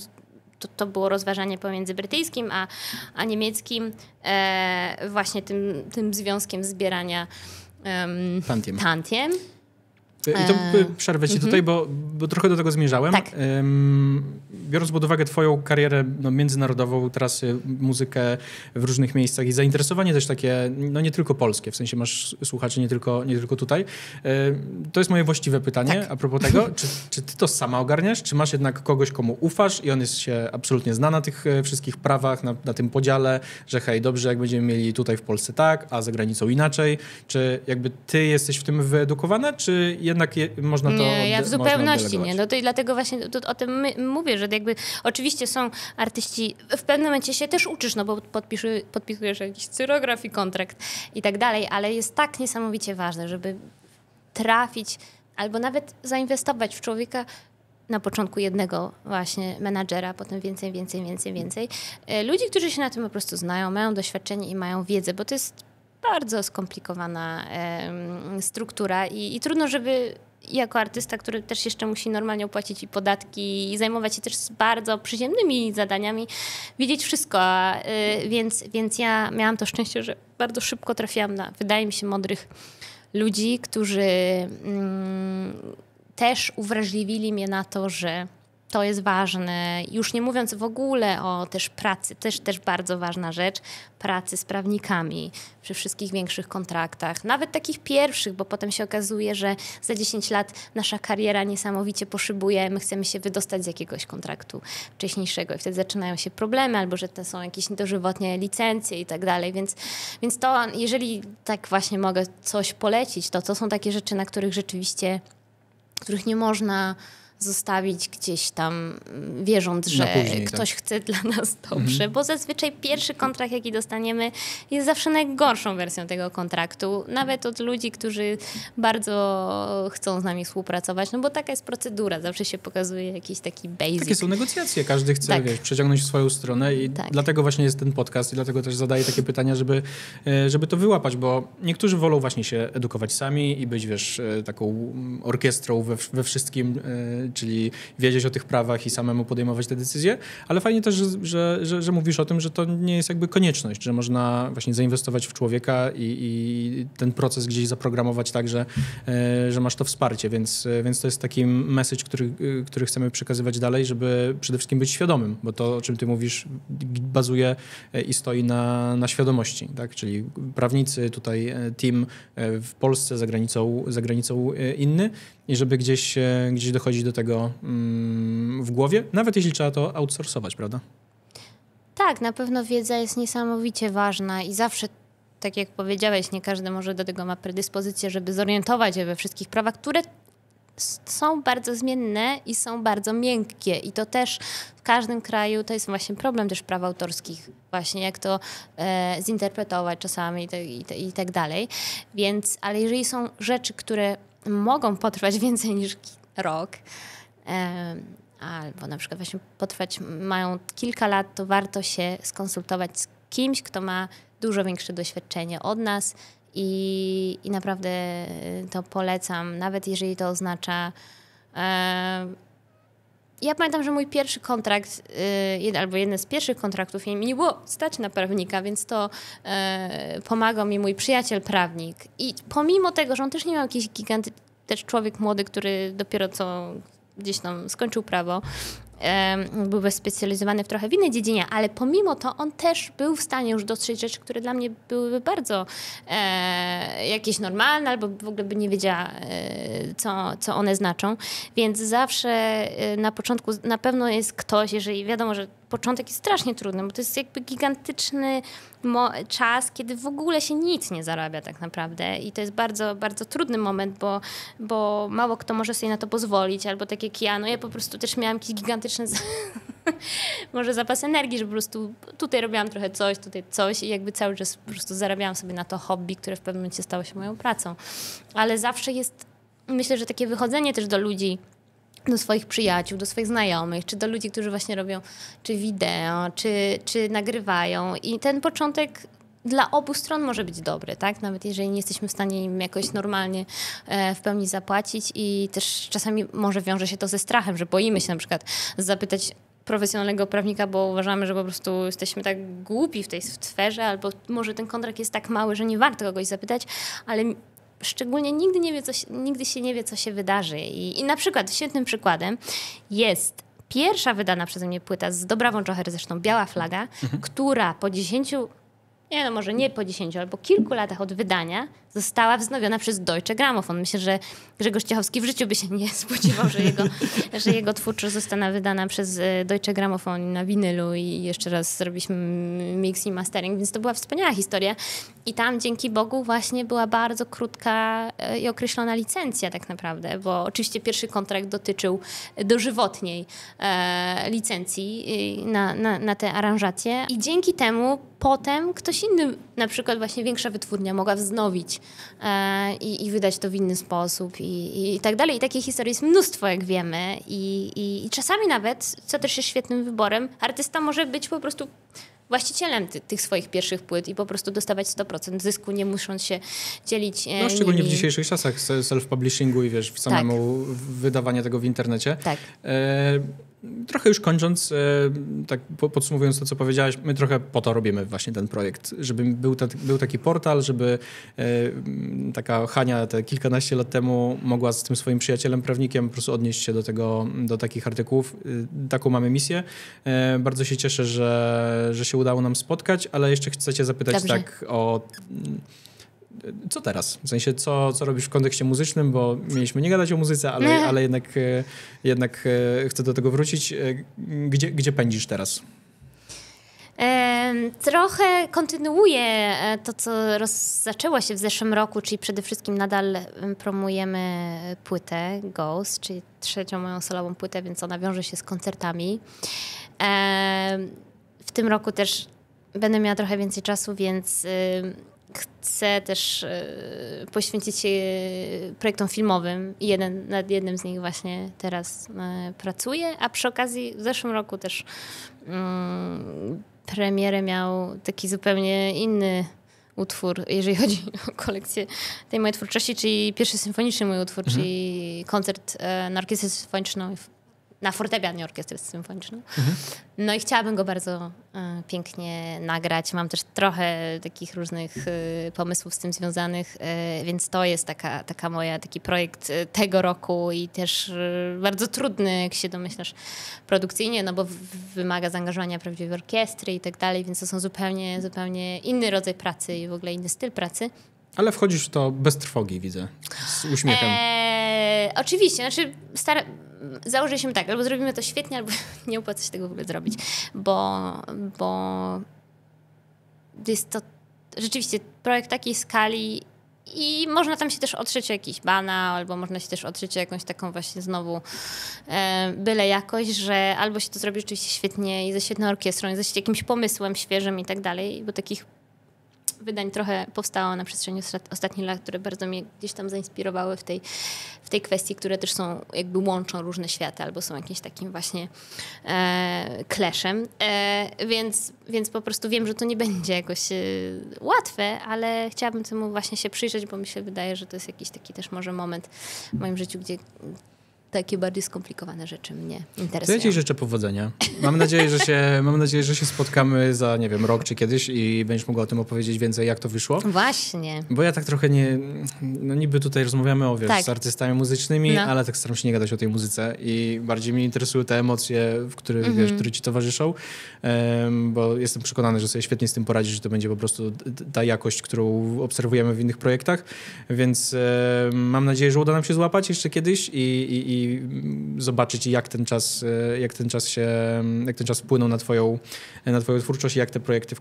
to było rozważanie pomiędzy brytyjskim a niemieckim, właśnie tym związkiem zbierania tantiem. I to przerwę ci tutaj, bo trochę do tego zmierzałem. Tak. Biorąc pod uwagę twoją karierę międzynarodową, trasy, muzykę w różnych miejscach i zainteresowanie też takie, no nie tylko polskie, w sensie masz słuchaczy nie tylko tutaj. To jest moje właściwe pytanie a propos tego, czy ty to sama ogarniasz, czy masz jednak kogoś, komu ufasz i on się absolutnie zna na tych wszystkich prawach, na tym podziale, że hej, dobrze, jak będziemy mieli tutaj w Polsce tak, a za granicą inaczej. Czy jakby ty jesteś w tym wyedukowana, czy jednak można to Nie, ja w zupełności nie. No to i dlatego właśnie o tym mówię, że jakby oczywiście są artyści, w pewnym momencie się też uczysz, no bo podpisujesz jakiś cyrograf i kontrakt i tak dalej, ale jest tak niesamowicie ważne, żeby trafić albo nawet zainwestować w człowieka na początku jednego właśnie menadżera, potem więcej. Ludzi, którzy się na tym po prostu znają, mają doświadczenie i mają wiedzę, bo to jest bardzo skomplikowana struktura i trudno, żeby jako artysta, który też jeszcze musi normalnie opłacić i podatki i zajmować się też z bardzo przyziemnymi zadaniami, wiedzieć wszystko. Więc ja miałam to szczęście, że bardzo szybko trafiłam na, wydaje mi się, mądrych ludzi, którzy też uwrażliwili mnie na to, że to jest ważne. Już nie mówiąc w ogóle o też pracy, też bardzo ważna rzecz, pracy z prawnikami przy wszystkich większych kontraktach, nawet takich pierwszych, bo potem się okazuje, że za 10 lat nasza kariera niesamowicie poszybuje, my chcemy się wydostać z jakiegoś kontraktu wcześniejszego i wtedy zaczynają się problemy, albo że to są jakieś dożywotnie licencje i tak dalej, więc to, jeżeli tak właśnie mogę coś polecić, to są takie rzeczy, na których rzeczywiście, których nie można zostawić gdzieś tam, wierząc, że później, ktoś chce dla nas dobrze, bo zazwyczaj pierwszy kontrakt, jaki dostaniemy, jest zawsze najgorszą wersją tego kontraktu, nawet od ludzi, którzy bardzo chcą z nami współpracować, no bo taka jest procedura, zawsze się pokazuje jakiś taki basic. Takie są negocjacje, każdy chce, przeciągnąć w swoją stronę i dlatego właśnie jest ten podcast i dlatego też zadaję takie pytania, żeby to wyłapać, bo niektórzy wolą właśnie się edukować sami i być, taką orkiestrą we wszystkim, czyli wiedzieć o tych prawach i samemu podejmować te decyzje, ale fajnie też, że mówisz o tym, że to nie jest jakby konieczność, że można właśnie zainwestować w człowieka i ten proces gdzieś zaprogramować tak, że masz to wsparcie, więc to jest taki message, który chcemy przekazywać dalej, żeby przede wszystkim być świadomym, bo to, o czym ty mówisz, bazuje i stoi na świadomości, tak? Czyli prawnicy, tutaj team w Polsce, za granicą inny i żeby gdzieś dochodzić do tego w głowie, nawet jeśli trzeba to outsourcować, prawda? Tak, na pewno wiedza jest niesamowicie ważna i zawsze, tak jak powiedziałeś, nie każdy może do tego ma predyspozycję, żeby zorientować się we wszystkich prawach, które są bardzo zmienne i są bardzo miękkie i to też w każdym kraju to jest właśnie problem też praw autorskich, właśnie jak to zinterpretować czasami i tak dalej. Więc, ale jeżeli są rzeczy, które mogą potrwać więcej niż rok, albo na przykład właśnie mają kilka lat, to warto się skonsultować z kimś, kto ma dużo większe doświadczenie od nas i naprawdę to polecam, nawet jeżeli to oznacza... Ja pamiętam, że mój pierwszy kontrakt, albo jeden z pierwszych kontraktów, mi nie było stać na prawnika, więc to pomagał mi mój przyjaciel prawnik. I pomimo tego, że on też nie miał jakiś też człowiek młody, który dopiero co gdzieś tam skończył prawo, był wyspecjalizowany w innej dziedzinie, ale pomimo to on też był w stanie już dostrzec rzeczy, które dla mnie byłyby bardzo jakieś normalne, albo w ogóle by nie wiedziała, co one znaczą. Więc zawsze na początku na pewno jest ktoś, jeżeli wiadomo, że początek jest strasznie trudny, bo to jest jakby gigantyczny czas, kiedy w ogóle się nic nie zarabia tak naprawdę i to jest bardzo, bardzo trudny moment, bo mało kto może sobie na to pozwolić, albo tak jak ja, no ja po prostu też miałam jakiś gigantyczny może zapas energii, że po prostu tutaj robiłam trochę coś, tutaj coś i jakby cały czas po prostu zarabiałam sobie na to hobby, które w pewnym momencie stało się moją pracą. Ale zawsze jest, myślę, że takie wychodzenie też do ludzi, do swoich przyjaciół, do swoich znajomych, czy do ludzi, którzy właśnie robią czy wideo, czy nagrywają. I ten początek dla obu stron może być dobry, tak? Nawet jeżeli nie jesteśmy w stanie im jakoś normalnie w pełni zapłacić i też czasami może wiąże się to ze strachem, że boimy się na przykład zapytać profesjonalnego prawnika, bo uważamy, że po prostu jesteśmy tak głupi w tej sferze, albo może ten kontrakt jest tak mały, że nie warto kogoś zapytać, ale szczególnie nigdy się nie wie, co się wydarzy. I na przykład świetnym przykładem jest pierwsza wydana przeze mnie płyta z Dobrawą Czocher, zresztą Biała Flaga, która po 10, może nie po 10, ale po kilku latach od wydania została wznowiona przez Deutsche Grammophon. Myślę, że Grzegorz Ciechowski w życiu by się nie spodziewał, że jego twórczość zostanie wydana przez Deutsche Grammophon na winylu i jeszcze raz zrobiliśmy mix i mastering, więc to była wspaniała historia. I tam dzięki Bogu właśnie była bardzo krótka i określona licencja tak naprawdę, bo oczywiście pierwszy kontrakt dotyczył dożywotniej licencji na te aranżacje i dzięki temu potem ktoś inny, na przykład właśnie większa wytwórnia mogła wznowić i wydać to w inny sposób i tak dalej. I takich historii jest mnóstwo, jak wiemy. I czasami nawet, co też jest świetnym wyborem, artysta może być po prostu właścicielem tych swoich pierwszych płyt i po prostu dostawać 100% zysku, nie musząc się dzielić No szczególnie w dzisiejszych czasach self-publishingu i w samemu wydawania tego w internecie. Tak. Trochę już kończąc, tak podsumowując to, co powiedziałaś, my trochę po to robimy właśnie ten projekt, żeby był taki portal, żeby taka Hania te kilkanaście lat temu mogła z tym swoim przyjacielem prawnikiem po prostu odnieść się do takich artykułów. Taką mamy misję. Bardzo się cieszę, że się udało nam spotkać, ale jeszcze chcę cię zapytać tak o... Co teraz? W sensie, co robisz w kontekście muzycznym, bo mieliśmy nie gadać o muzyce, ale jednak chcę do tego wrócić. Gdzie pędzisz teraz? Trochę kontynuuję to, co zaczęło się w zeszłym roku, czyli przede wszystkim nadal promujemy płytę Ghost, czyli trzecią moją solową płytę, więc ona wiąże się z koncertami. W tym roku też będę miała trochę więcej czasu, więc chcę też poświęcić się projektom filmowym i nad jednym z nich właśnie teraz pracuję, a przy okazji w zeszłym roku też premierę miał taki zupełnie inny utwór, jeżeli chodzi o kolekcję tej mojej twórczości, czyli pierwszy symfoniczny mój utwór, czyli koncert na orkiestrę symfoniczną, na fortepian i orkiestrę symfoniczną. No i chciałabym go bardzo pięknie nagrać. Mam też trochę takich różnych pomysłów z tym związanych, więc to jest taki projekt tego roku i też bardzo trudny, jak się domyślasz, produkcyjnie, no bo wymaga zaangażowania prawdziwej orkiestry i tak dalej, więc to są zupełnie inny rodzaj pracy i w ogóle inny styl pracy. Ale wchodzisz w to bez trwogi, widzę, z uśmiechem. Oczywiście, założyliśmy tak, albo zrobimy to świetnie, albo nie opłaca się tego w ogóle zrobić, bo jest to rzeczywiście projekt takiej skali i można tam się też otrzeć o jakiś banał, albo można się też otrzeć o jakąś taką właśnie znowu byle jakość, że albo się to zrobi rzeczywiście świetnie i ze świetną orkiestrą, i ze jakimś pomysłem świeżym i tak dalej, bo takich wydań trochę powstało na przestrzeni ostatnich lat, które bardzo mnie gdzieś tam zainspirowały w tej kwestii, które też są, jakby łączą różne światy albo są jakimś takim właśnie clashem. Więc po prostu wiem, że to nie będzie jakoś łatwe, ale chciałabym temu właśnie się przyjrzeć, bo mi się wydaje, że to jest jakiś taki też może moment w moim życiu, gdzie takie bardziej skomplikowane rzeczy mnie interesują. To ja ci życzę powodzenia. Mam nadzieję, że się spotkamy za, nie wiem, rok czy kiedyś i będziesz mogła o tym opowiedzieć więcej, jak to wyszło. Właśnie. Bo ja tak trochę niby tutaj rozmawiamy z artystami muzycznymi, ale tak staram się nie gadać o tej muzyce i bardziej mnie interesują te emocje, które ci towarzyszą, bo jestem przekonany, że sobie świetnie z tym poradzisz, że to będzie po prostu ta jakość, którą obserwujemy w innych projektach, więc mam nadzieję, że uda nam się złapać jeszcze kiedyś i zobaczyć, jak ten czas wpłynął na twoją twórczość i jak te projekty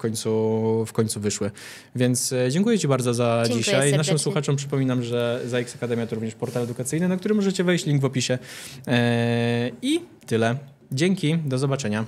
w końcu wyszły. Więc dziękuję ci bardzo za dzisiaj. Serdecznie. Naszym słuchaczom przypominam, że ZAX Akademia to również portal edukacyjny, na który możecie wejść, link w opisie. I tyle. Dzięki, do zobaczenia.